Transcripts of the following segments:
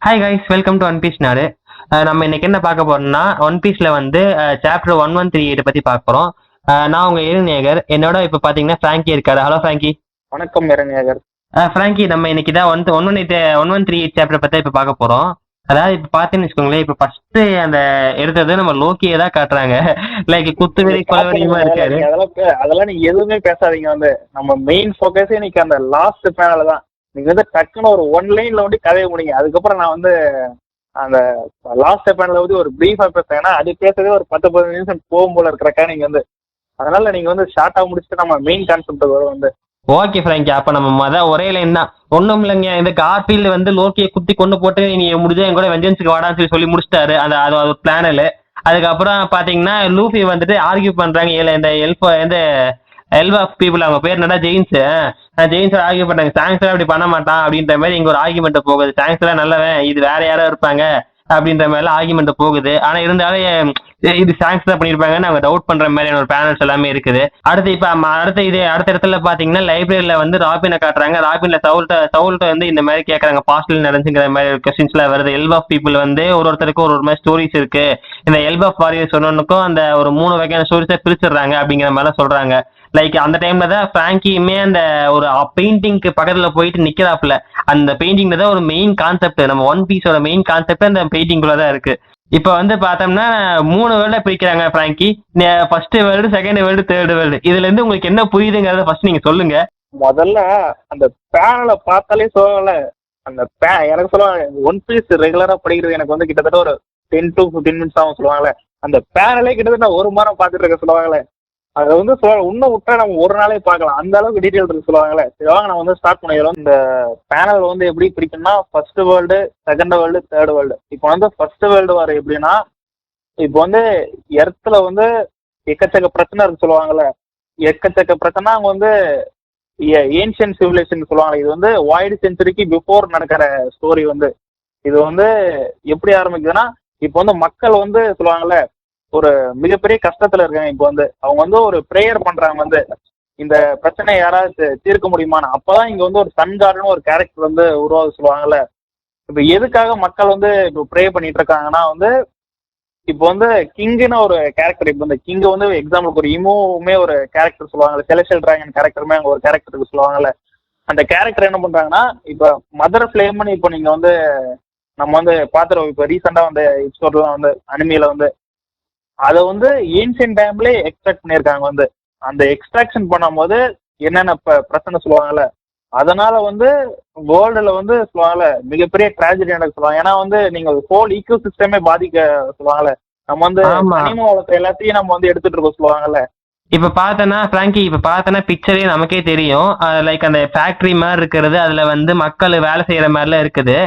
Hi guys, welcome to one piece நாடு. நம்ம இன்னைக்கு என்ன பார்க்க போறோம்னா, ஒன் பீஸ்ல வந்து சாப்டர் 1138 பத்தி பார்க்க போறோம். நான் உங்க இளைஞர். என்னோட இப்ப பாத்தீங்கன்னா ஃப்ராங்கி இருக்காரு. Hello Frankie. வணக்கம் இளைஞர். ஃப்ராங்கி, நம்ம இன்னைக்கு தான் 1138 சாப்டர் பத்தி இப்ப பார்க்க போறோம். அதாவது இப்ப பாத்தீங்கன்னு வச்சுக்கோங்களேன், இப்ப ஃபர்ஸ்ட் அந்த எடுத்தது நம்ம லோக்கியை தான் காட்டுறாங்க. லைக் குத்து வெறி கொலவெறியுமா இருக்காரு. அதெல்லாம் நீங்க எதுவுமே பேசாதீங்க. வந்து நம்ம மெயின் போக்கஸே இன்னைக்கு அந்த லாஸ்ட் பேனல தான். நீங்க வந்து டக்குன்னு ஒரு ஒன் லைன்ல வந்து கதையை முடிங்க. அதுக்கப்புறம் நான் வந்து அந்த லாஸ்ட் பேனல வந்து ஒரு பிரீஃபா பேசுறேன். ஏன்னா அது பேசுறதே ஒரு 10-15 நிமிஷம் போகும் போல இருக்கிறக்கா நீங்க வந்து. அதனால நீங்க வந்து ஷார்ட்டா முடிச்சுட்டு நம்ம மெயின் கான்செப்ட் வரும் வந்து. ஓகே ஃப்ராங்கி, அப்ப நம்ம ஒரே லைன் தான். ஒண்ணும் இல்லைங்க, இந்த கார்பீல்டு வந்து லோக்கியை குத்தி கொண்டு போட்டு நீ முடிஞ்சா என் கூட வெஞ்சன்ஸுக்கு வாடான்னு சொல்லி முடிச்சிட்டாரு. அது பிளானல். அதுக்கப்புறம் பாத்தீங்கன்னா லூஃபி வந்துட்டு ஆர்கியூ பண்றாங்க. இந்த எல்வா பீப்புள், அவங்க பேர் என்னடா ஜெயின்ஸ். ஜெயின்ஸ் ஆர்கியூ பண்றாங்க, சாங்ஸ் அப்படி பண்ண மாட்டான் அப்படின்ற மாதிரி இங்க ஒரு ஆர்கியூமெண்ட் போகுது. சாங்ஸ் எல்லாம் நல்லவன், இது வேற யாரோ இருப்பாங்க அப்படின்ற மாதிரி எல்லாம் ஆர்கியூமெண்ட் போகுது. ஆனா இருந்தாலும் இது சாங்ஸ் தான் பண்ணிருப்பாங்கன்னு அவங்க டவுட் பண்ற மாதிரியான ஒரு பேனல்ஸ் எல்லாமே இருக்குது. அடுத்த இடத்துல பாத்தீங்கன்னா லைப்ரரியில வந்து ராபினை காட்டுறாங்க. ராபின்ல சவுல்ட்ட வந்து இந்த மாதிரி கேட்கறாங்க, பாஸ்டில் நடந்துங்கிற மாதிரி கொஸ்டின்ஸ் எல்லாம் வருது. எல்பாஃப் பீப்புள் வந்து ஒருத்தருக்கும் ஒரு மாதிரி ஸ்டோரிஸ் இருக்கு. இந்த எல்பாஃப் வாரியர் சொன்னனுக்கும் அந்த ஒரு 3 வகையான ஸ்டோரிஸை பிரிச்சிடுறாங்க அப்படிங்கிற மாதிரி சொல்றாங்க. லைக் அந்த டைம்ல தான் பிராங்கியுமே அந்த ஒரு பெயிண்டிங்க்கு பக்கத்துல போயிட்டு நிக்கிறாப்ல. அந்த பெயிண்டிங்ல தான் ஒரு மெயின் கான்செப்ட், நம்ம ஒன் பீஸோட மெயின் கான்செப்ட் அந்த பெயிண்டிங்குள்ள தான் இருக்கு. இப்ப வந்து பார்த்தோம்னா 3 வேர்ல்ட பிரிக்கிறாங்க franking. First world, second world, third world. இதுல இருந்து உங்களுக்கு என்ன புரியுதுங்கிறத ஃபர்ஸ்ட் நீங்க சொல்லுங்க. முதல்ல அந்த பேனலை பார்த்தாலே சொல்லல. அந்த எனக்கு சொல்லுவாங்க, ஒன் பீஸ் ரெகுலரா படிக்கிறது எனக்கு வந்து கிட்டத்தட்ட ஒரு 10 to 15 மினிட்ஸ் ஆகும் சொல்லுவாங்களே. அந்த பேனலே கிட்டத்தட்ட 1 வாரம் பார்த்துட்டு இருக்க சொல்லுவாங்களே. அதை வந்து இன்னும் விட்டா நம்ம ஒரு நாளே பார்க்கலாம், அந்த அளவுக்கு டீட்டெயில் இருக்கு சொல்லுவாங்களே. சரி வாங்க நம்ம வந்து ஸ்டார்ட் பண்ணிடுறோம். இந்த பேனல் வந்து எப்படி பிரிக்கணும்னா, first world, second world, third world. இப்போ வந்து ஃபர்ஸ்ட் வேர்ல்டு வர எப்படின்னா, இப்போ வந்து எர்த்துல வந்து எக்கச்சக்க பிரச்சனை இருக்கு சொல்லுவாங்கல்ல. எக்கச்சக்க பிரச்சனை அங்க வந்து ஏன்ஷியன் சிவிலைசேஷன் சொல்லுவாங்க. இது வந்து வாய்டு செஞ்சுரிக்கு பிஃபோர் நடக்கிற ஸ்டோரி வந்து. இது வந்து எப்படி ஆரம்பிக்குதுன்னா, இப்போ வந்து மக்கள் வந்து சொல்லுவாங்கல்ல ஒரு மிகப்பெரிய கஷ்டத்துல இருக்காங்க. இப்போ வந்து அவங்க வந்து ஒரு ப்ரேயர் பண்றாங்க, வந்து இந்த பிரச்சனை யாராவது தீர்க்க முடியுமான்னு. அப்பதான் இங்க வந்து ஒரு சன் கார்டுன்னு ஒரு கேரக்டர் வந்து உருவாக சொல்லுவாங்கல்ல. இப்ப எதுக்காக மக்கள் வந்து இப்போ ப்ரே பண்ணிட்டு இருக்காங்கன்னா வந்து, இப்போ வந்து கிங்குன்னு ஒரு கேரக்டர். இப்போ இந்த கிங் வந்து எக்ஸாம்பிளுக்கு ஒரு இமோவுமே ஒரு கேரக்டர் சொல்லுவாங்கல்ல, செலஸ்டியல் டிராகன் கேரக்டருமே அங்க ஒரு கேரக்டருக்கு சொல்லுவாங்கல்ல. அந்த கேரக்டர் என்ன பண்றாங்கன்னா, இப்ப மதர் ஃபிளேம்னு இப்போ நீங்க வந்து நம்ம வந்து பாத்துருவோம். இப்போ ரீசெண்டா வந்து எபிசோட்லாம் வந்து அனிமையில வந்து அதை வந்து ஏன்ஷியன் டைம்ல எக்ஸ்ட்ராக்ட் பண்ணியிருக்காங்க. வந்து அந்த எக்ஸ்ட்ராக்ஷன் பண்ணும்போது என்னென்ன பிரச்சனை சொல்லுவாங்கல்ல, அதனால வந்து வேர்ல்டுல வந்து சொல்லுவாங்கல்ல மிகப்பெரிய ட்ராஜடி நடக்க சொல்லுவாங்க. ஏன்னா வந்து நீங்க ஹோல் ஈக்கோ சிஸ்டமே பாதிக்க சொல்லுவாங்கல்ல. நம்ம வந்து அனிம வளர்த்த எல்லாத்தையும் நம்ம வந்து எடுத்துட்டு இருக்க சொல்லுவாங்கல்ல. இப்ப பாத்தனா பிராங்கி, இப்ப பாத்தனா பிக்சரே நமக்கே தெரியும். லைக் அந்த ஃபேக்டரி மாதிரி இருக்கிறது, அதுல வந்து மக்கள் வேலை செய்யற மாதிரிலாம் இருக்குது.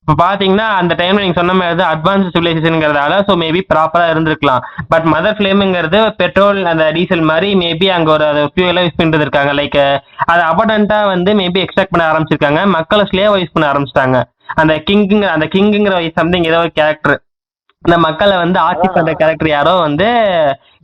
இப்போ பாத்தீங்கன்னா அந்த டைம்ல நீங்க சொன்ன மாதிரி அட்வான்ஸ் சிவிலைசேஷன்ங்கிறதால ஸோ மேபி ப்ராப்பரா இருந்திருக்கலாம். பட் மதர் ஃபிளேமுங்கிறது பெட்ரோல் அந்த டீசல் மாதிரி மேபி அங்க ஒரு ஃபியூவலா யூஸ் பண்ணிட்டு இருக்காங்க. லைக் அது அபடண்டா வந்து மேபி எக்ஸ்ட்ராக்ட் பண்ண ஆரம்பிச்சிருக்காங்க. மக்களை ஸ்லேவா யூஸ் பண்ண ஆரம்பிச்சிட்டாங்க. அந்த கிங்குங்கிற சம்திங் ஏதோ ஒரு கேரக்டர், இந்த மக்களை வந்து ஆட்சி பண்ற கேரக்டர் யாரோ வந்து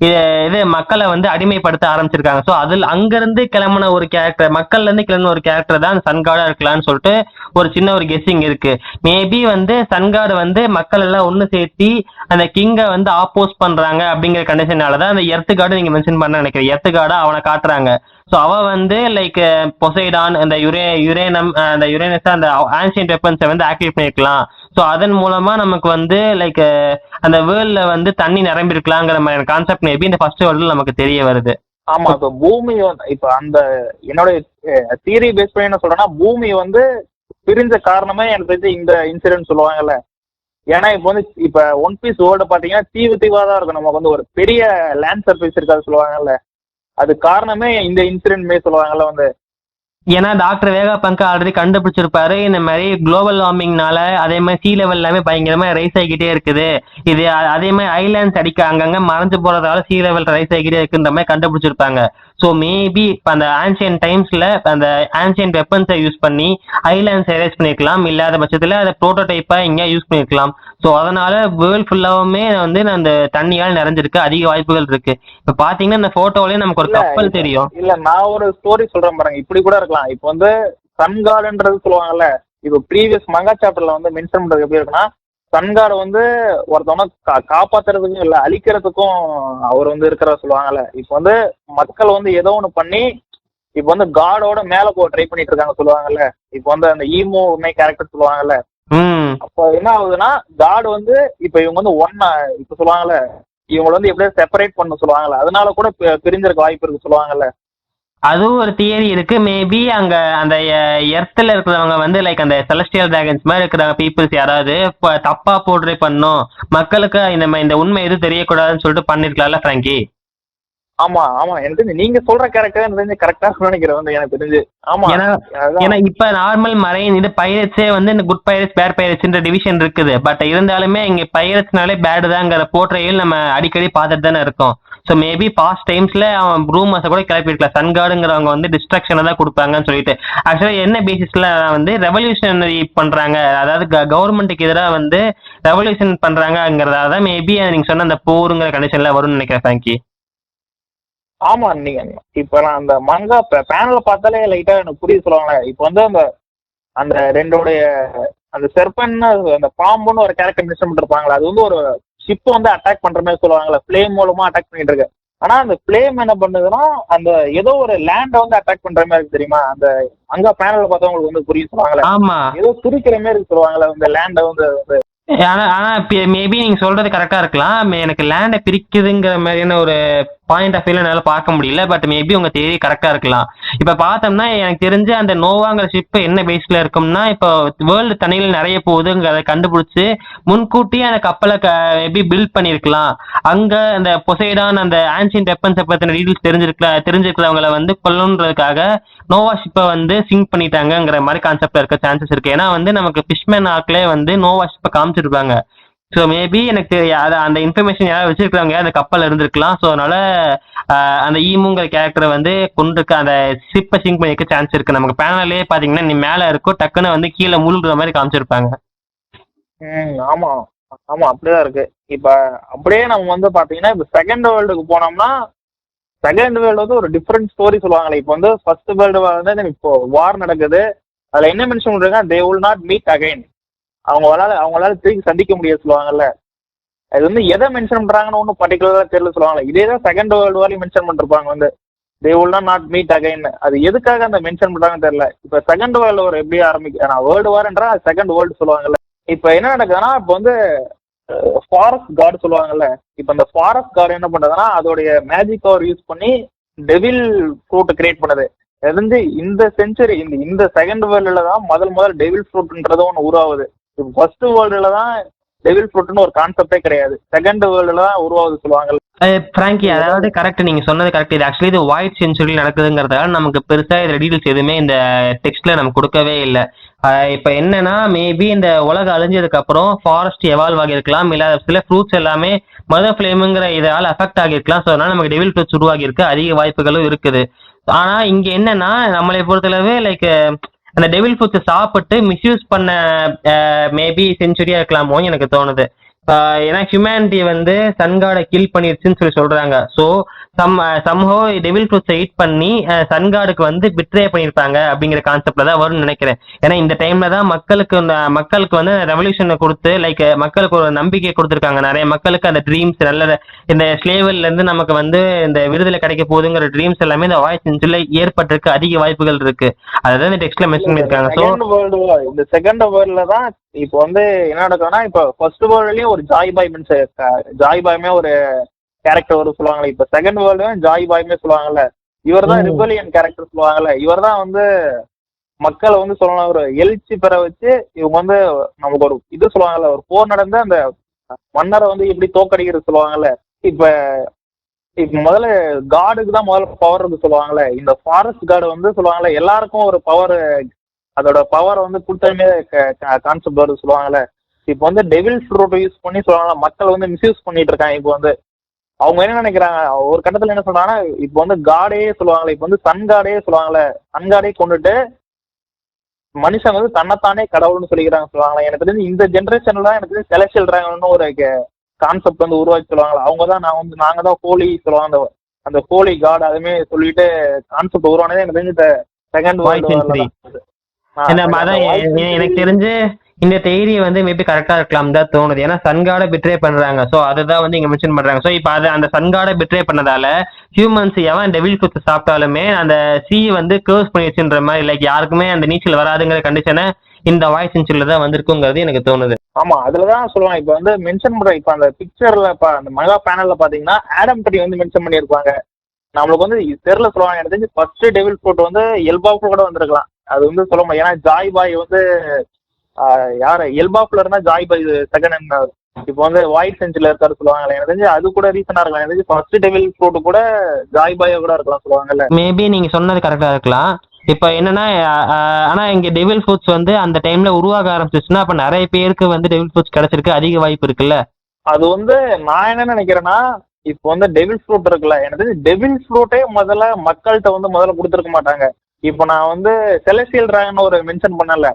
இது மக்களை வந்து அடிமைப்படுத்த ஆரம்பிச்சிருக்காங்க. ஸோ அதுல அங்கிருந்து கிளம்புன ஒரு கேரக்டர், மக்கள்ல இருந்து கிளம்பின ஒரு கேரக்டர் தான் சன்கார்டா இருக்கலாம்னு சொல்லிட்டு ஒரு சின்ன ஒரு கெஸ்ஸிங் இருக்கு. மேபி வந்து சன்கார்டு வந்து மக்கள் எல்லாம் ஒண்ணு சேர்த்தி அந்த கிங்கை வந்து ஆப்போஸ் பண்றாங்க அப்படிங்கிற கண்டிஷனாலதான் அந்த எர்த்து கார்டு நீங்க மென்ஷன் பண்ண நினைக்கிறேன். எர்த்து கார்டா அவனை காட்டுறாங்க. ஸோ அவ வந்து லைக் பொசைடான் அந்த யுரேனஸ் அந்த ஆன்சியன்ட் வெப்பன்ஸை வந்து ஆக்டிவேட் பண்ணிருக்கலாம். ஸோ அதன் மூலமா நமக்கு வந்து லைக் அந்த வேர்ல்ட்ல வந்து தண்ணி நிரம்பிருக்கலாங்கிற மாதிரி கான்செப்ட் மேபி இந்த ஃபர்ஸ்ட் வேர்ல்ட்ல நமக்கு தெரிய வருது. ஆமா, இப்ப பூமி இப்ப அந்த என்னோட தியரி பேஸ் பண்ணி என்ன சொல்றேன்னா, பூமி வந்து பிரிஞ்ச காரணமே எனக்கு தெரிஞ்சு இந்த இன்சிடென்ட் சொல்லுவாங்கல்ல. ஏன்னா இப்போ வந்து இப்ப ஒன் பீஸ் வேர்ல்டு பாத்தீங்கன்னா தீவா தான் இருக்கும். நமக்கு வந்து ஒரு பெரிய லேண்ட் சர்ஃபேஸ் இருக்காது சொல்லுவாங்கல்ல. அது காரணமே இந்த இன்சிடென்ட்மே சொல்லுவாங்கல்ல வந்து. ஏன்னா டாக்டர் வேகா பங்க் ஆல்ரெடி கண்டுபிடிச்சிருப்பாரு, இந்த மாதிரி குளோபல் வார்மிங்னால அதே மாதிரி சீ லெவல் எல்லாமே பயங்கரமா ரைஸ் ஆகிக்கிட்டே இருக்குது. இது அதே மாதிரி ஐலாண்ட்ஸ் அங்கங்க மறைஞ்சு போறதால சீ லெவல் ரைஸ் ஆகிட்டே இருக்குன்ற மாதிரி கண்டுபிடிச்சிருப்பாங்க. ஸோ மேபி அந்த ஆன்சியன்ட் டைம்ஸ்ல அந்த ஆன்சியன்ட் வெப்பன்ஸை யூஸ் பண்ணி ஐலாண்ட்ஸ் எரேஸ் பண்ணிருக்கலாம். இல்லாத பட்சத்துல அதை ப்ரோட்டோடைப்பா இங்கே யூஸ் பண்ணிருக்கலாம். ஸோ அதனால வேர்ல்ட் ஃபுல்லாவுமே வந்து அந்த தண்ணியால் நிறைஞ்சிருக்கு, அதிக வாய்ப்புகள் இருக்கு. இப்ப பாத்தீங்கன்னா இந்த போட்டோலயே நமக்கு ஒரு கப்பல் தெரியும். இல்ல நான் ஒரு ஸ்டோரி சொல்றேன் பாருங்க, இப்படி கூட இருக்கலாம். இப்போ வந்து சன்கார்டுன்றது சொல்லுவாங்கல்ல, இப்போ ப்ரீவியஸ் மங்கா சாப்டர்ல வந்து மென்ஷன் பண்றது எப்படி இருக்குன்னா, சன்காட் வந்து ஒருத்தவங்க காப்பாத்துறதுக்கும் இல்ல அழிக்கிறதுக்கும் அவர் வந்து இருக்கிறத சொல்லுவாங்கல்ல. இப்போ வந்து மக்கள் வந்து ஏதோ ஒண்ணு பண்ணி இப்போ வந்து காடோட மேல போக ட்ரை பண்ணிட்டு இருக்காங்க சொல்லுவாங்கல்ல. இப்போ வந்து அந்த ஈமோ உண்மை கேரக்டர் சொல்லுவாங்கல்ல. அப்போ என்ன ஆகுதுன்னா காட் வந்து இப்ப இவங்க வந்து ஒன்னா இப்ப சொல்லுவாங்கல்ல, இவங்களை வந்து எப்படியா செப்பரேட் பண்ண சொல்லுவாங்கல்ல, அதனால கூட பிரிஞ்சிருக்க வாய்ப்பு இருக்கு சொல்லுவாங்கல்ல. அதுவும் ஒரு தியரி இருக்கு. மேபி அங்க அந்த எர்த்ல இருக்கிறவங்க வந்து லைக் அந்த செலஸ்டியல் டிராகன்ஸ் மாதிரி இருக்கிற பீப்புள்ஸ் யாராவது தப்பா போர்ட்ரே பண்ணும், மக்களுக்கு இந்த உண்மை எதுவும் தெரியக்கூடாதுன்னு சொல்லிட்டு பண்ணிருக்கலாம்ல பிராங்கி. ஆமா ஆமா, எனக்கு தெரிஞ்சு நீங்க சொல்ற கேரக்டர் எனக்கு தெரிஞ்சு கரெக்டா நினைக்கிறேன் வந்து எனக்கு தெரிஞ்சு. ஆமா, ஏன்னா இப்ப நார்மல் மரைன் இது பைரட்ஸே வந்து இந்த குட் பைரட்ஸ் பேட் பைரட்ஸ்ன்ற டிவிஷன் இருக்குது. பட் இருந்தாலுமே இங்க பைரட்ஸ்னாலே பேடு தாங்கிற போர்ட்ரையில் நம்ம அடிக்கடி பார்த்துட்டு தானே இருக்கோம். ஸோ மேபி பாஸ்ட் டைம்ஸ்ல அவன் ரூமர்ஸை கூட கிளப்பிருக்கலாம், சன்கார்டுங்கிறவங்க வந்து டிஸ்ட்ரக்ஷனை தான் கொடுப்பாங்கன்னு சொல்லிட்டு. ஆக்சுவலா என்ன பேசிஸ்ல வந்து ரெவல்யூஷனரி பண்றாங்க, அதாவது கவர்மெண்ட்டுக்கு எதிராக வந்து ரெவல்யூஷன் பண்றாங்கிறதால தான் மேபி நீங்க சொன்ன அந்த போருங்கிற கண்டிஷன்ல வரும்னு நினைக்கிறேன் பிராங்கி. ஆமா, நீங்க இப்ப நான் அந்த மங்கா பேனல பார்த்தாலே லைட்டா எனக்கு புரிய சொல்லுவாங்க. இப்ப வந்து அந்த அந்த ரெண்டோடைய அந்த செர்பன்னு அந்த பாம்புன்னு ஒரு கேரக்டர் மென்ஷன் பண்ணிருப்பாங்களா, அது வந்து ஒரு ஷிப் வந்து அட்டாக் பண்ற மாதிரி சொல்லுவாங்களா, பிளேம் மூலமா அட்டாக் பண்ணிட்டு இருக்கு. ஆனா அந்த பிளேம் என்ன பண்ணுதுன்னா அந்த ஏதோ ஒரு லேண்ட வந்து அட்டாக் பண்ற மாதிரி இருக்கு தெரியுமா. அந்த அங்க பேனல பார்த்தா உங்களுக்கு வந்து புரிய சொல்லுவாங்களா, ஏதோ துரிக்கிற மாதிரி சொல்லுவாங்களா அந்த லேண்ட வந்து. ஆனா மேபி நீங்க சொல்றது கரெக்டா இருக்கலாம். எனக்கு லேண்டை பிரிக்குதுங்கிற மாதிரியான ஒரு பாயிண்ட் ஆஃப் வியூல என்னால பார்க்க முடியல. பட் மேபி உங்க தேதி கரெக்டா இருக்கலாம். இப்ப பார்த்தோம்னா எனக்கு தெரிஞ்சு அந்த நோவாங்கிற ஷிப் என்ன பேஸ்ல இருக்கும்னா, இப்போ வேர்ல்டு தண்ணியில் நிறைய போகுதுங்கிறத கண்டுபிடிச்சு முன்கூட்டியே அந்த கப்பலை மேபி பில்ட் பண்ணிருக்கலாம். அங்க அந்த பொசைடான் அந்த ஆன்சியன்ட் வெப்பன்ஸை பத்தின டீடைல்ஸ் தெரிஞ்சிருக்கிறவங்களை வந்து கொல்லணுன்றதுக்காக நோவா ஷிப்பை வந்து சிங்க் பண்ணிட்டாங்கிற மாதிரி கான்செப்ட்ல இருக்க சான்சஸ் இருக்கு. ஏன்னா வந்து நமக்கு ஃபிஷ்மேன் ஆர்க்ல வந்து நோவா ஷிப்பை காமிச்சிருப்பாங்க. ஸோ மேபி எனக்கு அந்த இன்ஃபர்மேஷன் யாராவது வச்சிருக்காங்க, அந்த கப்பல் இருந்திருக்கலாம். ஸோ அதனால அந்த ஈமுங்கிற கேரக்டரை வந்து கொண்டிருக்க அந்த ஷிப்பை சிங்க் பண்ணிக்க சான்ஸ் இருக்கு. நமக்கு பேனலே பாத்தீங்கன்னா நீ மேல இருக்கும், டக்குன்னு வந்து கீழே மூழ்கிற மாதிரி காமிச்சிருப்பாங்க. ஆமா ஆமா, அப்படிதான் இருக்கு. இப்ப அப்படியே நம்ம வந்து பாத்தீங்கன்னா இப்ப செகண்ட் வேர்ல்டுக்கு போனோம்னா, செகண்ட் வேர்ல்டு வந்து ஒரு டிஃப்ரெண்ட் ஸ்டோரி சொல்லுவாங்களே. இப்போ வந்து ஃபர்ஸ்ட் வேர்ல்டு வந்து இப்போ வார் நடக்குது, அதுல என்ன மென்ஷன் பண்றாங்க, they will not meet again, அவங்களால திருப்பி சந்திக்க முடியாது சொல்லுவாங்கல்ல. அது வந்து எதை மென்ஷன் பண்றாங்கன்னு ஒன்றும் பர்டிகுலரா தெரியல சொல்லுவாங்கல்ல. இதேதான் செகண்ட் வேர்ல்டு வாரையும் மென்ஷன் பண்ணிருப்பாங்க வந்து they will not meet again. அது எதுக்காக அந்த மென்ஷன் பண்றாங்கன்னு தெரியல. இப்ப செகண்ட் வேர்ல்டு வார் எப்படி ஆரம்பிக்க, நான் வேர்ல்டு வார்ன்றா செகண்ட் வேர்ல்டு சொல்லுவாங்கல்ல. இப்ப என்ன நடக்குதுன்னா, இப்போ வந்து ஃபாரஸ்ட் கார்டு சொல்லுவாங்கல்ல. இப்ப இந்த ஃபாரஸ்ட் கார்டு என்ன பண்றதுன்னா, அதோடைய மேஜிக் பவர் யூஸ் பண்ணி டெவில் ஃப்ரூட் கிரியேட் பண்ணுது. அது வந்து இந்த செஞ்சுரி இந்த செகண்ட் வேர்ல்டுல தான் முதல் டெவில் ஃப்ரூட்ன்றது ஒன்று உருவாகுது. இப்போ ஃபர்ஸ்ட் வேர்ல்டுல தான் டெவில் ஃப்ரூட்னு ஒரு கான்செப்டே கிடையாது, செகண்ட் வேர்ல்டுல தான் உருவாகுது சொல்லுவாங்கல்ல. பிராங்கி, அதாவது கரெக்ட், நீங்க சொன்னது கரெக்ட். இது ஆக்சுவலி இது ஒயிட் செஞ்சுரி நடக்குதுங்கிறதால நமக்கு பெருசா இதுல டீடைல்ஸ் எதுவுமே இந்த டெக்ஸ்ட்ல நமக்கு கொடுக்கவே இல்லை. இப்ப என்னன்னா மேபி இந்த உலகம் அழிஞ்சதுக்கு அப்புறம் ஃபாரஸ்ட் எவால்வ் ஆகிருக்கலாம், இல்ல சில ஃப்ரூட்ஸ் எல்லாமே மதர் ஃபிளேமுங்கிற இதால அஃபெக்ட் ஆகிருக்கலாம். ஸோ அதனால நமக்கு டெவில் ஃப்ரூட்ஸ் உருவாகி இருக்கு, அதிக வாய்ப்புகளும் இருக்குது. ஆனா இங்க என்னன்னா நம்மளை பொறுத்தளவு லைக் அந்த டெவில் ஃப்ரூட்ஸை சாப்பிட்டு மிஸ்யூஸ் பண்ண மேபி செஞ்சுரியா இருக்கலாமோ எனக்கு தோணுது. ஏன்னா ஹியூமனிட்டி வந்து சன்காடை கில் பண்ணிருச்சுன்னு சொல்றாங்க. ஸோ சம்ஹோ டெவில் ஃப்ரூட்ஸை ஹீட் பண்ணி சன்காடுக்கு வந்து பிட்ரே பண்ணியிருப்பாங்க அப்படிங்கிற கான்செப்ட்ல தான் வரும்னு நினைக்கிறேன். ஏன்னா இந்த டைம்ல தான் மக்களுக்கு வந்து ரெவல்யூஷனை கொடுத்து லைக் மக்களுக்கு ஒரு நம்பிக்கை கொடுத்துருக்காங்க. நிறைய மக்களுக்கு அந்த ட்ரீம்ஸ் நல்ல இந்த ஸ்லேவல்ல இருந்து நமக்கு வந்து இந்த விடுதலை கிடைக்க போகுதுங்கிற ட்ரீம்ஸ் எல்லாமே இந்த வாய்ஸ் செஞ்சுரியில ஏற்பட்டிருக்கு, அதிக வாய்ப்புகள் இருக்கு. அதான் இந்த டெக்ஸ்ட்ல மென்ஷன் பண்ணிருக்காங்க. ஸோ இந்த செகண்ட் வேர்ல்டுல தான் இப்போ வந்து என்ன நடக்குதுன்னா, இப்போ ஃபர்ஸ்ட் வேர்ல்ட்லயும் ஒரு ஜாய் பாய்மே ஒரு கேரக்டர் வரும் சொல்லுவாங்கல்ல. இப்ப செகண்ட் வேர்ல்டு ஜாய் பாய்மே சொல்லுவாங்கல்ல, இவர் தான் ரிபலியன் கேரக்டர் சொல்லுவாங்கல்ல. இவர் தான் வந்து மக்களை வந்து சொல்லலாம் ஒரு எழுச்சி பெற வச்சு இவங்க வந்து நமக்கு ஒரு இது சொல்லுவாங்கல்ல, ஒரு போர் நடந்து அந்த மன்னரை வந்து எப்படி தோக்கடிக்கிறது சொல்லுவாங்கல்ல. இப்ப முதல்ல காடுக்கு தான் முதல்ல பவர் இருக்கு சொல்லுவாங்கல்ல. இந்த ஃபாரஸ்ட் கார்டு வந்து சொல்லுவாங்கல்ல, எல்லாருக்கும் ஒரு பவர், அதோட பவர் வந்து கொடுத்தமே கான்செப்ட் வருது சொல்லுவாங்கல்ல. இப்போ வந்து டெவில் ஃப்ரூட் யூஸ் பண்ணி சொல்லுவாங்கல்ல, மக்கள் வந்து மிஸ்யூஸ் பண்ணிட்டு இருக்காங்க. இப்போ வந்து அவங்க என்ன நினைக்கிறாங்க, ஒரு கட்டத்துல என்ன சொல்றாங்கன்னா, இப்போ வந்து காடே சொல்லுவாங்களே, இப்போ வந்து சன் காடே சொல்லுவாங்கல்ல, சன் காடே கொண்டுட்டு மனுஷன் வந்து தன்னைத்தானே கடவுள்னு சொல்லிக்கிறாங்க சொல்லுவாங்களா. எனக்கு தெரிஞ்சு இந்த ஜென்ரேஷன்ல தான் எனக்கு தெரிஞ்சு செலஸ்டியல் டிராகன்னு ஒரு கான்செப்ட் வந்து உருவாக்கி சொல்லுவாங்களா. அவங்க தான் நாங்க தான் ஹோலி சொல்லுவாங்க, அந்த ஹோலி காட் அதுமே சொல்லிட்டு கான்செப்ட் உருவானதே எனக்கு தெரிஞ்சு இந்த செகண்ட் வேர்ல்டு. அதான் எனக்கு தெரிஞ்சு இந்த தேரி வந்து மேபி கரெக்டா இருக்கலாம் தான் தோணுது. ஏன்னா சன்காட பிட்ரே பண்றாங்க. சோ அதுதான் வந்து இங்க மென்ஷன் பண்றாங்க. சோ இப்ப அது அந்த சன்காட பிட்ரே பண்ணதால ஹியூமன்ஸ் எவன் டெவில் ஃபுட்ஸ் சாப்பிட்டாலுமே அந்த சி வந்து கர்ஸ் பண்ணிடுச்சுன்ற மாதிரி லைக் யாருக்குமே அந்த நீச்சல் வராதுங்கிற கண்டிஷனை இந்த வாய்ஸ் சென்சுரியில தான் வந்திருக்குங்கிறது எனக்கு தோணுது. ஆமா, அதுலதான் சொல்லுவாங்க. இப்ப வந்து மென்ஷன் பண்ற இப்ப அந்த பிக்சர்ல அந்த மெகா பேனல்ல பாத்தீங்கன்னா ஆடம் ட்ரீ வந்து மென்ஷன் பண்ணிருப்பாங்க. நம்மளுக்கு வந்து தெரியல சொல்லுவாங்க. எனக்கு தெரிஞ்சு ஃபர்ஸ்ட் டெவில் ஃப்ரூட் வந்து எல்பாஃப்ல கூட வந்திருக்கலாம். அது வந்து சொல்ல முடியும். ஏன்னா ஜாய் பாய் வந்து யாரு எல்பாஃப்ல இருந்தா ஜாய் பாய் செகண்ட். இப்போ வந்து ஒயிட் செஞ்சுல இருக்காரு சொல்லுவாங்கல்ல. எனக்கு தெரிஞ்சு அது கூட ரீசனா இருக்கலாம். எனக்கு தெரிஞ்சு ஃபர்ஸ்ட் டெவில் ஃப்ரூட் கூட ஜாய் பாயா கூட இருக்கலாம் சொல்லுவாங்கல்ல. மேபி நீங்க சொன்னது கரெக்டா இருக்கலாம். இப்ப என்னன்னா ஆனா இங்க டெவில் ஃபுட்ஸ் வந்து அந்த டைம்ல உருவாக ஆரம்பிச்சிச்சுன்னா அப்ப நிறைய பேருக்கு வந்து டெவில் ஃபுட்ஸ் கிடைச்சிருக்கு அதிக வாய்ப்பு இருக்குல்ல. அது வந்து நான் என்ன நினைக்கிறேன்னா, இப்போ வந்து டெவில் ஃப்ரூட் இருக்குல்ல, எனக்கு தெரிஞ்சு டெவில் ஃப்ரூட்டே முதல்ல மக்கள்கிட்ட வந்து முதல்ல கொடுத்துருக்க மாட்டாங்க. இப்போ நான் வந்து செலஸ்டியல் டிராகன் ஒரு மென்ஷன் பண்ணல.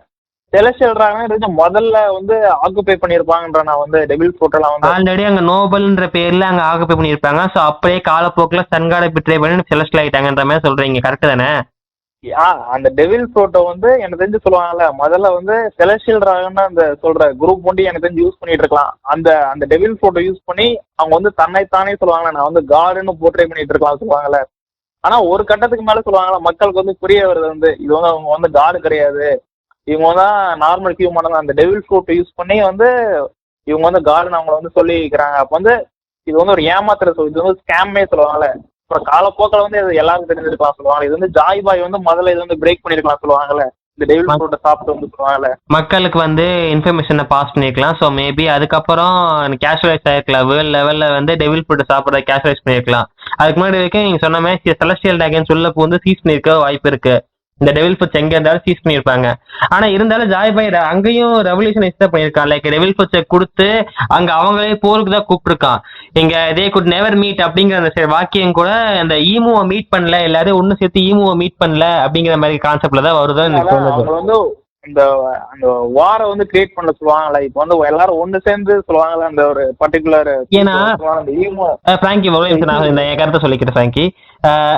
செலஸ்டியல் டிராகன் முதல்ல வந்து ஆக்குபை பண்ணிருப்பாங்கன்ற நான் வந்து டெவில் ஃப்ரூட் எல்லாம் வந்து ஆல்ரெடி அங்க நோபல்ன்ற பேர்ல அங்க ஆக்குபை பண்ணிருப்பாங்க. சோ அப்படியே காலப்போக்குல சன்காட பிட்ரே பண்ணி செலஸ்டியல் ஆயிட்டாங்கன்ற மாதிரி சொல்றீங்க. கரெக்ட் தானே? அந்த டெவில் ஃப்ரூட்டை வந்து எனக்கு தெரிஞ்சு சொல்லுவாங்கல்ல, முதல்ல வந்து செலஸ்டியல் டிராகன் அந்த சொல்ற குரூப் ஒண்டி எனக்கு தெரிஞ்சு யூஸ் பண்ணிட்டு இருக்கலாம். அந்த அந்த டெவில் ஃப்ரூட்டை யூஸ் பண்ணி அவங்க வந்து தன்னைத்தானே சொல்லுவாங்கல்ல, நான் வந்து காடுன்னு போர்ட்ரே பண்ணிட்டு இருக்கலாம் சொல்லுவாங்கல்ல. ஆனா ஒரு கட்டத்துக்கு மேல சொல்லுவாங்கல்ல, மக்களுக்கு வந்து புரிய வருது வந்து இது வந்து அவங்க வந்து காடு கிடையாது, இவங்க தான் நார்மல் ஹியூமன் தான். அந்த டெவில் ஃப்ரூட்டை யூஸ் பண்ணி வந்து இவங்க வந்து காடுன்னு அவங்கள வந்து சொல்லிக்கிறாங்க. அப்ப வந்து இது வந்து ஒரு ஏமாத்துற இது வந்து ஸ்கேம்மே சொல்லுவாங்கல்ல. அப்புறம் காலப்போக்கில் வந்து இது எல்லாரும் தெரிஞ்சிருக்கலாம் சொல்லுவாங்க. இது வந்து ஜாய் பாய் வந்து முதல்ல இது வந்து பிரேக் பண்ணிருக்கலாம் சொல்லுவாங்கல்ல, இந்த டெவில் ஃப்ரூட்டை சாப்பிட்டு வந்து சொல்லுவாங்கல்ல. மக்களுக்கு வந்து இன்ஃபர்மேஷனை பாஸ் பண்ணிருக்கலாம். ஸோ மேபி அதுக்கப்புறம் கேஷுவலைஸ் ஆயிருக்கலாம். வேர்ல்ட் லெவல்ல வந்து டெவில் ஃபுட் சாப்பிட்ற கேஷுவலைஸ் பண்ணிருக்கலாம். அதுக்கு முன்னாடி வரைக்கும் நீங்க சொன்ன மாதிரி செலஸ்டியல் டிராகன்ஸ் உள்ள வந்து சீஸ் பண்ணிருக்க வாய்ப்பு இருக்கு. இந்த டெவில் ஃபுட்ஸ் எங்க இருந்தாலும் சீஸ் பண்ணிருப்பாங்க. ஆனா இருந்தாலும் ஜாய் பாய் அங்கேயும் ரெவல்யூஷனைஸ் தான் பண்ணிருக்கான். லைக் டெவில் ஃபுட்ஸை கொடுத்து அங்க அவங்களே போருக்கு தான் கூப்பிட்டுருக்கான். இங்க தே குட் நெவர் மீட் அப்படிங்கிற அந்த வாக்கியம் கூட அந்த ஈமுவை மீட் பண்ணல, எல்லாரும் ஒண்ணு சேர்த்து ஈமுவை மீட் பண்ணல அப்படிங்கிற மாதிரி கான்செப்ட்ல தான் வருதுன்னு எனக்கு தோணுது. வந்து இந்த அந்த வாரை வந்து கிரியேட் பண்ண சொல்லுவாங்கல்ல, இப்போ வந்து எல்லாரும் ஒண்ணு சேர்ந்து சொல்லுவாங்கல்ல அந்த ஒரு பர்டிகுலர். ஏன்னா பிராங்கி நான் இந்த என் கருத்தை சொல்லிக்கிறேன் பிராங்கி.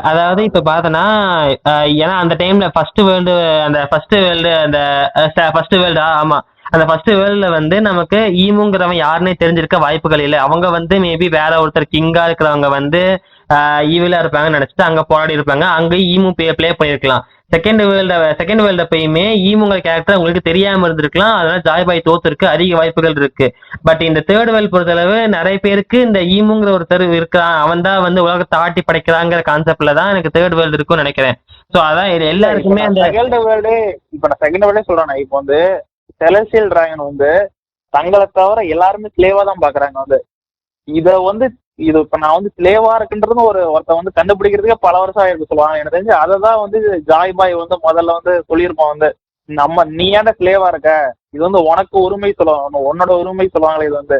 அதாவது இப்ப பாத்தனா ஏன்னா அந்த டைம்ல ஃபர்ஸ்ட் வேர்ல்டு ஆமா அந்த ஃபர்ஸ்ட் வேர்ல்டுல வந்து நமக்கு ஈமுங்கிறவன் யாருன்னே தெரிஞ்சிருக்க வாய்ப்புகள் இல்லை. அவங்க வந்து மேபி வேற ஒருத்தர் கிங்கா இருக்கிறவங்க வந்து ஈவிலா இருப்பாங்கன்னு நினைச்சிட்டு அங்க போராடி இருப்பாங்க. அங்கேயும் ஈமு பிளே பண்ணிருக்கலாம். செகண்ட் வேர்ல்டு அப்பயுமே ஈமுங்கிற கேரக்டர் உங்களுக்கு தெரியாம இருந்திருக்கலாம். அதனால ஜாய் பாய் தோத்துருக்கு அதிக வாய்ப்புகள் இருக்கு. பட் இந்த தேர்ட் வேர்ல்டு பொறுத்தளவு நிறைய பேருக்கு இந்த ஈமுங்கிற ஒருத்தர் இருக்கான், அவன் தான் வந்து உலகத்தை ஆட்டி படைக்கிறாங்கிற கான்செப்ட்ல தான் எனக்கு தேர்ட் வேர்ல்டு இருக்கும்னு நினைக்கிறேன். சோ அதான் எல்லாருக்குமே அந்த செகண்ட் வேர்ல்டு. இப்ப நான் செகண்ட் வேர்ல்டே சொல்றேன். இப்போ வந்து செலஸ்டியல் டிராகன் வந்து தங்களை தவிர எல்லாருமே ஸ்லேவா தான் பாக்குறாங்க. வந்து இத வந்து இது இப்ப நான் வந்து ஸ்லேவா இருக்குன்றது ஒருத்த வந்து கண்டுபிடிக்கிறதுக்கே பல வருஷம் ஆயிருக்கு சொல்லுவாங்க. எனக்கு தெரிஞ்சு அதை தான் வந்து ஜாய் பாய் வந்து முதல்ல வந்து சொல்லியிருப்பான். வந்து நீ ஏன்டா ஸ்லேவா இருக்க, இது வந்து உனக்கு உரிமை சொல்லுவாங்க, உன்னோட உரிமை சொல்லுவாங்களே. இது வந்து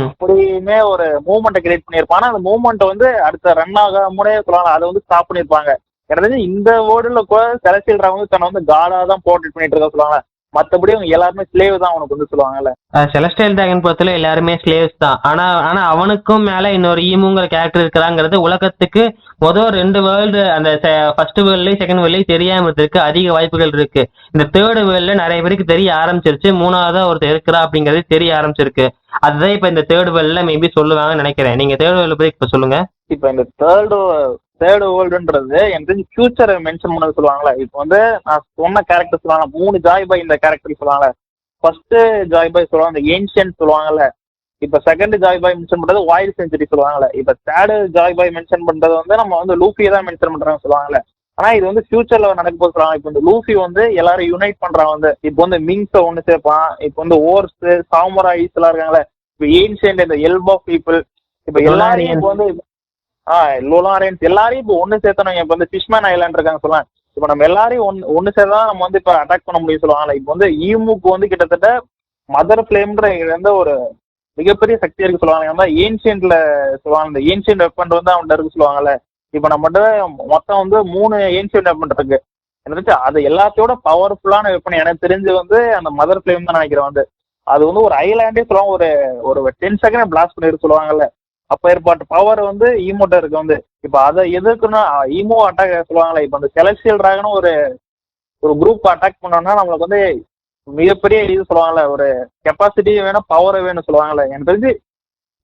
அப்படியுமே ஒரு மூவ்மெண்ட்டை கிரியேட் பண்ணியிருப்பாங்க. அந்த மூவ்மெண்ட் வந்து அடுத்த ரன் ஆகாமலே சொல்லுவாங்க, அதை வந்து ஸ்டாப் பண்ணிருப்பாங்க. எனக்கு தெரிஞ்சு இந்த வேர்ல்டுல கூட செலஸ்டியல் டிராகன் வந்து தன்னை வந்து காடா தான் போர்ட்ரேட் பண்ணிட்டு இருக்க சொல்லுவாங்க. மற்றபடி அவங்க எல்லாருமே ஸ்லேவ் தான் அவனுக்கு வந்து சொல்லுவாங்கல்ல. செலஸ்டியல் டிராகன் பொறுத்தல எல்லாருமே ஸ்லேவ்ஸ் தான். ஆனா அவனுக்கும் மேல இன்னொரு ஈமுங்கிற கேரக்டர் இருக்கிறாங்கிறது உலகத்துக்கு முதல் 2 வேர்ல்டு அந்த ஃபர்ஸ்ட் வேர்ல்ட்லயும் செகண்ட் வேர்ல்ட்லயும் தெரியாம இருக்கு அதிக வாய்ப்புகள் இருக்கு. இந்த தேர்ட் வேர்ல்ட்ல நிறைய பேருக்கு தெரிய ஆரம்பிச்சிருச்சு. 3ஆவதா ஒருத்தர் இருக்கிறா அப்படிங்கிறது தெரிய ஆரம்பிச்சிருக்கு. அதுதான் இப்ப இந்த தேர்ட் வேர்ல்ட்ல மேபி சொல்லுவாங்கன்னு நினைக்கிறேன். நீங்க தேர்ட் வேர்ல்டு பத்தி இப்ப சொல்லுங்க. இப்ப இந்த தேர்ட் வேர்ல்டுன்றது எனக்கு தெரிஞ்சு ஃபியூச்சரை மென்ஷன் பண்ணது சொல்லுவாங்களே. இப்போ வந்து நான் சொன்ன கேரக்டர் சொல்லுவாங்க 3 ஜாய் பாய் இந்த கேரக்டர் சொல்லுவாங்கல்ல. ஃபர்ஸ்ட் ஜாய் பாய் சொல்லுவாங்க இந்த ஏன்ஷியன்ட் சொல்லுவாங்கல்ல. இப்ப செகண்ட் ஜாய் பாய் மென்ஷன் பண்றது வைல்ட் செஞ்சுரி சொல்லுவாங்கல்ல. இப்ப தேர்ட் ஜாய் பாய் மென்ஷன் பண்றது வந்து நம்ம வந்து லூஃபியை தான் மென்ஷன் பண்றாங்க சொல்லுவாங்கல்ல. ஆனா இது வந்து ஃபியூச்சர்ல நடக்க போது சொல்லுவாங்க. இப்போ இந்த லூஃபி வந்து எல்லாரும் யுனைட் பண்றாங்க. வந்து இப்போ வந்து மிங்ஸை ஒண்ணு சேர்ப்பான். இப்போ வந்து ஓர்ஸ் சாமுராய்ஸ் எல்லாம் இருக்காங்களே. இப்போ ஏன்ஷியன்ட் இந்த எல்பா பீப்புள் இப்ப எல்லாரையும் இப்போ வந்து லோலாரியன்ஸ் எல்லாரையும் இப்போ ஒண்ணு சேர்த்தணும். இப்ப வந்து ஃபிஷ்மேன் ஐலாண்ட் இருக்காங்க சொல்லலாம். இப்ப நம்ம எல்லாரையும் ஒண்ணு சேர்த்தா நம்ம வந்து இப்ப அட்டாக் பண்ண முடியும் சொல்லுவாங்கல்ல. இப்போ வந்து ஈமுக்கு வந்து கிட்டத்தட்ட மதர் பிளேம்ன்ற வந்து ஒரு மிகப்பெரிய சக்தி இருக்கு சொல்லுவாங்க. நம்ம ஏன்ஷியன்ட்ல சொல்லுவாங்க இந்த ஏன்ஷியன்ட் வெப்பன் வந்து அவன்கிட்ட இருக்கு சொல்லுவாங்கல்ல. இப்ப நம்மகிட்ட மொத்தம் வந்து 3 ஏன்ஷியன்ட் வெப்பன் இருக்கு. எனக்கு அது எல்லாத்தையோட பவர்ஃபுல்லான வெப்பன் எனக்கு தெரிஞ்சு வந்து அந்த மதர் பிளேம் தான் நினைக்கிறேன். வந்து அது வந்து ஒரு ஐலாண்டே சொல்லுவாங்க, ஒரு 10 செகண்ட் பிளாஸ்ட் பண்ணிட்டு சொல்லுவாங்கல்ல. அப்ப ஏற்பாட்டு பவர் வந்து ஈமோட்ட இருக்கு. வந்து இப்ப அதை எதிர்க்கணும் ஈமோ அட்டாக் சொல்லுவாங்களே. இப்ப அந்த செலஸ்டியல் டிராகனும் ஒரு குரூப் அட்டாக் பண்ணோம்னா நம்மளுக்கு வந்து மிகப்பெரிய இது சொல்லுவாங்கல்ல, ஒரு கெப்பாசிட்டி வேணும், பவர் வேணும் சொல்லுவாங்கல்ல. எனக்கு தெரிஞ்சு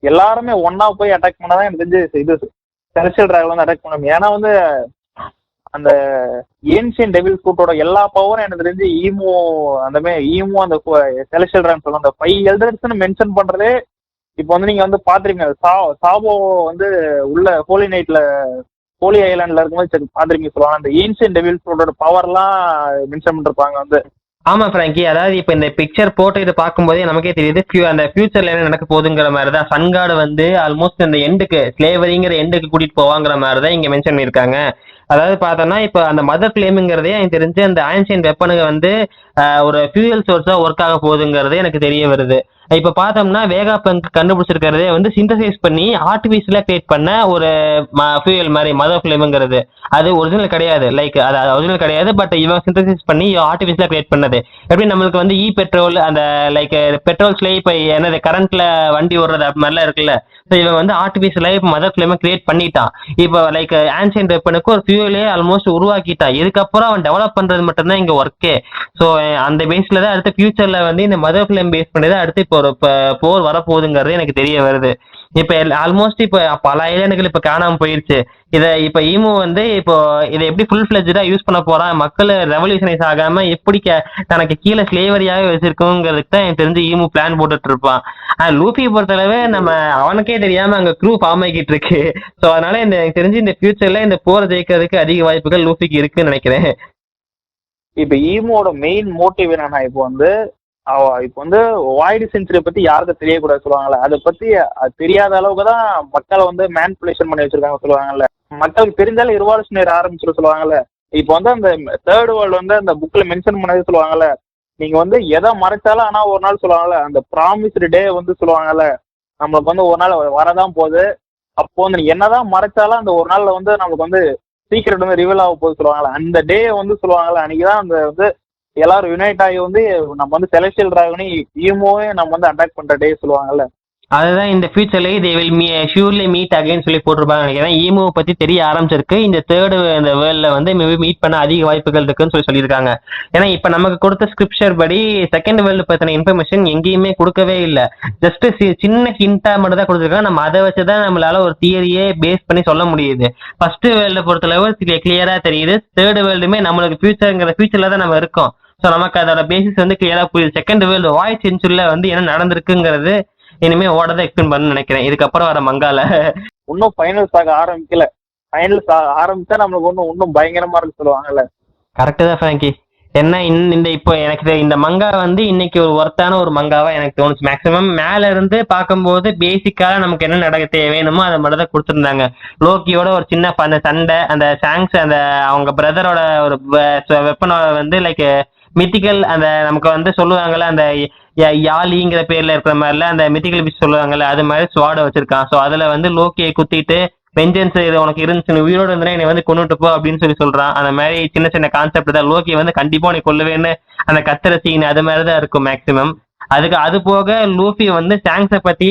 எல்லாருமே ஒன்னா போய் அட்டாக் பண்ணாதான் எனக்கு தெரிஞ்சு இது செலஸ்டியல் டிராகன் வந்து அட்டாக் பண்ணணும். ஏன்னா வந்து அந்த ஏன்ஷியன் டெவில் ஃப்ரூட்டோட எல்லா பவரும் எனக்கு தெரிஞ்சு ஈமோ அந்த மாதிரி ஈமோ அந்த செலஸ்டியல் டிராகன் சொல்லுவாங்க. அந்த 5 எல்டர்ஸ்னு மென்ஷன் பண்றதே இப்போ வந்து நீங்க வந்து பாத்துருக்கீங்க. சாபோ வந்து உள்ள ஹோலி நைட்ல ஹோலி ஐலாண்ட்ல இருக்கும்போது பாத்துருக்கீங்க சொல்லுவாங்க. அந்த ஏன்ஷியன் டெவில் ஃப்ரூட்டோட பவர்லாம் மென்ஷன் பண்ணிருப்பாங்க வந்து. ஆமா பிராங்கி, அதாவது இப்ப இந்த பிக்சர் போட்டு இது பார்க்கும்போதே நமக்கே தெரியுது அந்த ஃபியூச்சர்ல என்ன நடக்க போகுதுங்கிற மாதிரி தான். சன்கார்டு வந்து ஆல்மோஸ்ட் இந்த எண்டுக்கு ஸ்லேவரிங்கிற எண்டுக்கு கூட்டிட்டு போவாங்கிற மாதிரி தான் இங்க மென்ஷன் பண்ணிருக்காங்க. அதாவது பார்த்தோம்னா இப்ப அந்த மதர் ஃபிளேமுங்கிறதே எனக்கு தெரிஞ்சு அந்த ஆன்ஷியன் வெப்பனுக்கு வந்து ஒரு ஃபியூயல் சோர்ஸா ஒர்க் ஆக போகுதுங்கிறது எனக்கு தெரிய வருது. இப்ப பார்த்தோம்னா வேகா பங்க் கண்டுபிடிச்சிருக்கிறதே வந்து சிந்தசைஸ் பண்ணி ஆர்டிபிஷியலா கிரியேட் பண்ண ஒரு ஃபியூயல் மாதிரி மதர் ஃபிளேமுங்கிறது. அது ஒரிஜினல் கிடையாது, லைக் அது ஒரிஜினல் கிடையாது, பட் இவன் சிந்தசைஸ் பண்ணி ஆர்டிபிஷியலா கிரியேட் பண்ணது. எப்படி நம்மளுக்கு வந்து பெட்ரோல் அந்த லைக் பெட்ரோல்ஸ்ல இப்ப என்னது கரண்ட்ல வண்டி ஓடுறது அது மாதிரிலாம் இருக்குல்ல. ஸோ இவன் வந்து ஆர்டிபிஷியலா இப்ப மதர் ஃபிளேமை கிரியேட் பண்ணிட்டான். இப்போ லைக் ஆன்ஷியன் வெப்பனுக்கு ஒரு ஃபியூலே ஆல்மோஸ்ட் உருவாக்கிட்டான். இதுக்கப்புறம் அவன் டெவலப் பண்றது மட்டும்தான் இங்க ஒர்க்கே. ஸோ அந்த பேஸ்ல தான் அடுத்த ஃபியூச்சர்ல வந்து இந்த மதர் ஃபிளேம் பேஸ் பண்ணி தான் அடுத்து இப்போ ஒரு போர் வரப்போகுதுங்கிறது எனக்கு தெரிய வருது. இப்ப ஆல்மோஸ்ட் இப்ப பல ஐலாண்டுகள் இப்ப காணாம போயிருச்சு. இப்ப ஈமோ வந்து இப்போ இதை எப்படி ஃபுல் ஃபிளட்ஜா யூஸ் பண்ண போறான், மக்கள் ரெவல்யூஷனைஸ் ஆகாம எப்படி தனக்கு கீழே ஸ்லேவரியாவே வச்சிருக்கோங்கிறதுக்கு தான் எனக்கு தெரிஞ்சு ஈமோ பிளான் போட்டுட்டு இருப்பான். லூஃபி பொறுத்தளவு நம்ம அவனுக்கே தெரியாம அங்க க்ரூ ஃபார்ம் ஆகிட்டு இருக்கு. ஸோ அதனால எனக்கு தெரிஞ்சு இந்த ஃபியூச்சர்ல இந்த போரை ஜெயிக்கிறதுக்கு அதிக வாய்ப்புகள் லூஃபிக்கு இருக்குன்னு நினைக்கிறேன். இப்ப ஈமோட மெயின் மோட்டிவ் என்னன்னா, இப்போ வந்து வாய்டு சென்ச்சுரியை பத்தி யாருக்கும் தெரியக்கூடாது சொல்லுவாங்கல்ல. அதை பத்தி தெரியாத அளவுக்கு தான் மக்களை வந்து மேனிபுலேஷன் பண்ணி வச்சிருக்காங்க சொல்லுவாங்கல்ல. மக்களுக்கு தெரிஞ்சாலும் ரிவால்யூஷனரி ஆரம்பிச்சிட சொல்லுவாங்கல்ல. இப்போ வந்து அந்த தேர்ட் வேர்ல்டு வந்து அந்த புக்ல மென்ஷன் பண்ணது சொல்லுவாங்கல்ல, நீங்க வந்து எதை மறைச்சாலும் ஆனா ஒரு நாள் சொல்லுவாங்கல்ல, அந்த ப்ராமிஸ்டு டே வந்து சொல்லுவாங்கல்ல, நம்மளுக்கு வந்து ஒரு நாள் வரதான் போகுது. அப்போ வந்து என்னதான் மறைச்சாலும் அந்த ஒரு நாள்ல வந்து நம்மளுக்கு வந்து சீக்கிரட் வந்து ரிவீல் ஆக போகுது சொல்லுவாங்கல்ல. அந்த டே வந்து சொல்லுவாங்கல்ல, அன்னைக்குதான் அந்த வந்து எல்லாரும் யுனைட் ஆகி வந்து நம்ம வந்து செலஸ்டியல் டிராகனை ஈமோவே நம்ம வந்து அட்டாக் பண்ற டே சொல்லுவாங்கல்ல. அதுதான் இந்த ஃபியூச்சர்ல they will surely meet again சொல்லி போட்டிருப்பாங்க. ஏன்னா ஈமோவை பத்தி தெரிய ஆரம்பிச்சிருக்கு. இந்த தேர்டு இந்த வேர்ல்ட்ல வந்து மேபி மீட் பண்ண அதிக வாய்ப்புகள் இருக்குன்னு சொல்லியிருக்காங்க. ஏன்னா இப்ப நமக்கு கொடுத்த ஸ்கிரிப்சர் படி செகண்ட் வேர்ல்டு பத்தின இன்ஃபர்மேஷன் எங்கேயுமே கொடுக்கவே இல்லை. ஜஸ்ட் சின்ன ஹிண்டா மட்டும் தான் கொடுத்துருக்காங்க. நம்ம அதை வச்சுதான் நம்மளால ஒரு தியரியே பேஸ் பண்ணி சொல்ல முடியுது. ஃபர்ஸ்ட் வேர்ல்டு பொறுத்தளவு கிளியரா தெரியுது. தேர்ட் வேர்ல்டுமே நம்மளுக்கு ஃபியூச்சர்ல தான் நம்ம இருக்கோம். ஸோ நமக்கு அதோட பேசிஸ் வந்து கிளியரா புரியுது. செகண்ட் வேர்ல்டு வாய்ஸ் சென்ச்சுரியில வந்து என்ன நடந்திருக்குங்கிறது இனிமே ஓடதான் எக்ஸ்பிளைன் பண்ணு நினைக்கிறேன் இதுக்கப்புறம் வர மங்கால. இன்னும் ஃபைனல்ஸ் ஆக ஆரம்பிக்கல. ஃபைனல்ஸ் ஆரம்பிச்சா நம்மளுக்கு இன்னும் பயங்கரமா இருக்கு சொல்லுவாங்கல்ல. கரெக்ட் தான் ஃப்ராங்கி. என்ன இந்த இப்போ எனக்கு இந்த மங்கா வந்து இன்னைக்கு ஒரு ஒர்த்தான ஒரு மங்காவா எனக்கு தோணுச்சு. மேக்சிமம் மேல இருந்து பார்க்கும்போது பேசிக்கா நமக்கு என்ன நடக்க வேணுமோ அதை மட்டும் தான் கொடுத்துருந்தாங்க. லோக்கியோட ஒரு சின்ன அந்த சண்டை, அந்த சாங்ஸ், அந்த அவங்க பிரதரோட ஒரு வெப்பனோட வந்து லைக் மித்திக்கல் அந்த நமக்கு வந்து சொல்லுவாங்கல்ல, அந்த யாலிங்கிற பேர்ல இருக்கிற மாதிரில அந்த மித்திக்கல் பீஸ் சொல்லுவாங்கல்ல, அது மாதிரி ஸ்வாட வச்சிருக்கான். ஸோ அதுல வந்து லோக்கியை குத்திட்டு வெஞ்சன்ஸ் இது உனக்கு இருந்துச்சு, உயிரோட இருந்தா என்னை வந்து கொண்டுட்டு போ அப்படின்னு சொல்றான். அந்த மாதிரி சின்ன சின்ன கான்செப்ட் தான். லோக்கி வந்து கண்டிப்பா உனக்கு கொல்லுவேன்னு அந்த கத்துற சீன் அது மாதிரிதான் இருக்கும் மேக்சிமம். அது போக லூஃபி வந்து சாங்ஸை பத்தி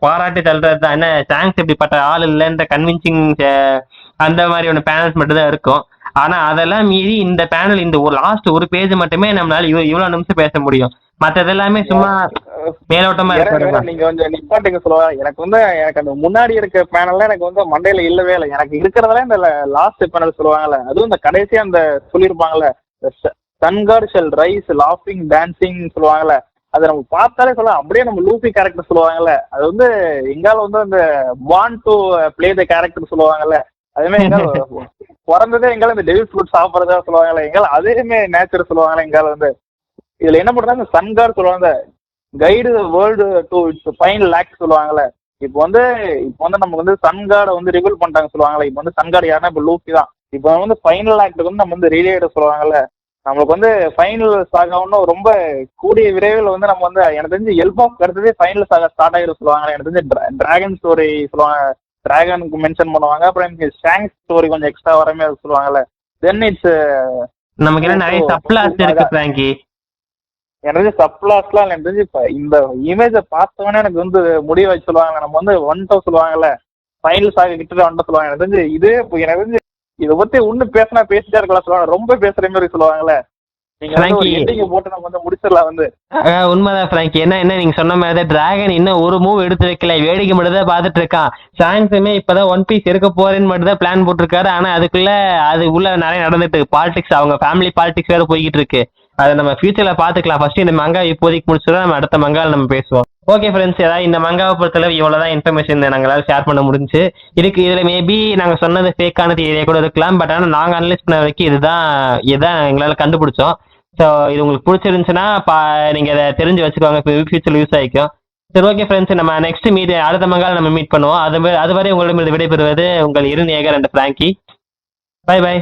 பாராட்டி தள்ளுறது தான். என்ன சாங்ஸ் இப்படிப்பட்ட ஆள் இல்லைன்ற கன்வின்சிங் அந்த மாதிரி ஒன்று பேனல்ஸ் மட்டும் தான் இருக்கும். ஆனா அதெல்லாம் மீறி இந்த பேனல் இந்த ஒரு லாஸ்ட் ஒரு பேஜ் மட்டுமே நம்மளால இவ்வளவு நிமிஷம் பேச முடியும். மற்றது எல்லாமே சும்மா மேலோட்டமா இருக்கு. நீங்க கொஞ்சம் நிப்பாட்டுங்க சொல்லுவாங்க. எனக்கு அந்த முன்னாடி இருக்க பேனல்லாம் எனக்கு வந்து மண்டையில இல்லவே இல்லை. எனக்கு இருக்கிறதெல்லாம் இந்த லாஸ்ட் பேனல் சொல்லுவாங்கல்ல, அதுவும் இந்த கடைசியா அந்த சொல்லியிருப்பாங்கல்ல, சன்கார்ட் ஷெல் ரைஸ் லாஃபிங் டான்சிங் சொல்லுவாங்கல்ல, அதை நம்ம பார்த்தாலே சொல்லலாம் அப்படியே நம்ம லூஃபி கேரக்டர் சொல்லுவாங்கல்ல. அது வந்து எங்கால வந்து அந்த want to play the character சொல்லுவாங்கல்ல, அதுமே எங்கால பிறந்ததே எங்கால இந்த டெவில் ஃப்ரூட் சாப்பிட்றதா சொல்லுவாங்கல்ல, எங்கால அதேமே நேச்சர் சொல்லுவாங்கல்ல. எங்கால வந்து இதுல என்ன பண்றாங்க, சன்கார்ட் சொல்லுவாங்க, guide world to it's fine லேக் சொல்லுவாங்கல்ல. இப்போ வந்து நமக்கு வந்து சன்கார்டை வந்து ரிவீல் பண்ணிட்டாங்க சொல்லுவாங்கல்ல. இப்போ வந்து சன்கார்டு யாருன்னா இப்போ லூஃபி தான். இப்போ வந்து ஃபைனல் ஆக்டுக்கு வந்து நம்ம வந்து ரிலேட் சொல்லுவாங்கல்ல. நம்மளுக்கு வந்து ஃபைனல் சாகாவுன்னு ரொம்ப கூடிய விரைவில் வந்து நம்ம வந்து எனக்கு தெரிஞ்சு எல்பாப் அடுத்ததே ஃபைனல் சாகா ஸ்டார்ட் ஆகிடும் சொல்லுவாங்க. எனக்கு தெரிஞ்சு டிராகன் ஸ்டோரி சொல்லுவாங்க, டிராகனுக்கு மென்ஷன் பண்ணுவாங்க. அப்புறம் எனக்கு ஷாங் ஸ்டோரி கொஞ்சம் எக்ஸ்ட்ரா வரமே சொல்லுவாங்கல்ல. தென் இட்ஸ் நமக்கு என்ன நிறைய சப்ளாஸ் இருக்கு பிராங்கி. எனக்கு சப்ளாஸ்லாம் எனக்கு தெரிஞ்சு இப்போ இந்த இமேஜை பார்த்தவொடனே எனக்கு வந்து முடிவு வச்சு சொல்லுவாங்க, நம்ம வந்து வந்துட்டோம் சொல்லுவாங்கல்ல, ஃபைனல் சாக கிட்ட வந்துட்டு சொல்லுவாங்க. எனக்கு தெரிஞ்சு இதே எனக்கு தெரிஞ்சு இதை பத்தி ஒண்ணு பேசினா பேசிட்டா இருக்கலாம் சொல்லுவாங்க, ரொம்ப பேசுற மாதிரி சொல்லுவாங்கல்ல. நீங்க வந்து ஒரு Frankie. எண்டிங்க போட்டு நம்ம வந்து முடிச்சிடலாம் வந்து. உண்மைதான் பிராங்கி. என்ன நீங்க சொன்ன மாதிரி தான் டிராகன் இன்னும் ஒரு மூவ் எடுத்து வைக்கல, வேடிக்கை மட்டும் தான் பார்த்துட்டு இருக்கான். சாங்ஸுமே இப்பதான் ஒன் பீஸ் எடுக்க போறேன்னு மட்டும் தான் பிளான் போட்டிருக்காரு. ஆனா அதுக்குள்ள அது உள்ள நிறைய நடந்துட்டு இருக்கு. பாலிடிக்ஸ், அவங்க ஃபேமிலி பாலிடிக்ஸ் வேற போய்கிட்டு இருக்கு. அதை நம்ம ஃபியூச்சர்ல பாத்துக்கலாம். ஃபர்ஸ்ட் இந்த மங்கா இப்போதைக்கு முடிச்சுதான் நம்ம அடுத்த மங்கால நம்ம பேசுவோம். ஓகே ஃப்ரெண்ட்ஸ், ஏதாவது இந்த மங்காவை பொறுத்தளவு இவ்வளவுதான் இன்ஃபர்மேஷன் நாங்களால ஷேர் பண்ண முடிஞ்சு. இதுல மேபி நாங்க சொன்னது ஃபேக்கான தியரியா கூட இருக்கலாம். பட் ஆனா நாங்க அனலைஸ் பண்ண வரைக்கும் இதுதான் எங்களால கண்டுபிடிச்சோம். ஸோ இது உங்களுக்கு பிடிச்சிருந்துச்சுன்னா நீங்க அதை தெரிஞ்சு வச்சுக்கோங்க, ஃபியூச்சர்ல யூஸ் ஆகிக்கும். சரி, ஓகே ஃப்ரெண்ட்ஸ், நம்ம நெக்ஸ்ட் அடுத்த மங்கால நம்ம மீட் பண்ணுவோம். அதுவரை உங்களிடம் விடைபெறுவது உங்கள் இருநேகர் அண்ட் பிராங்கி. Bye by.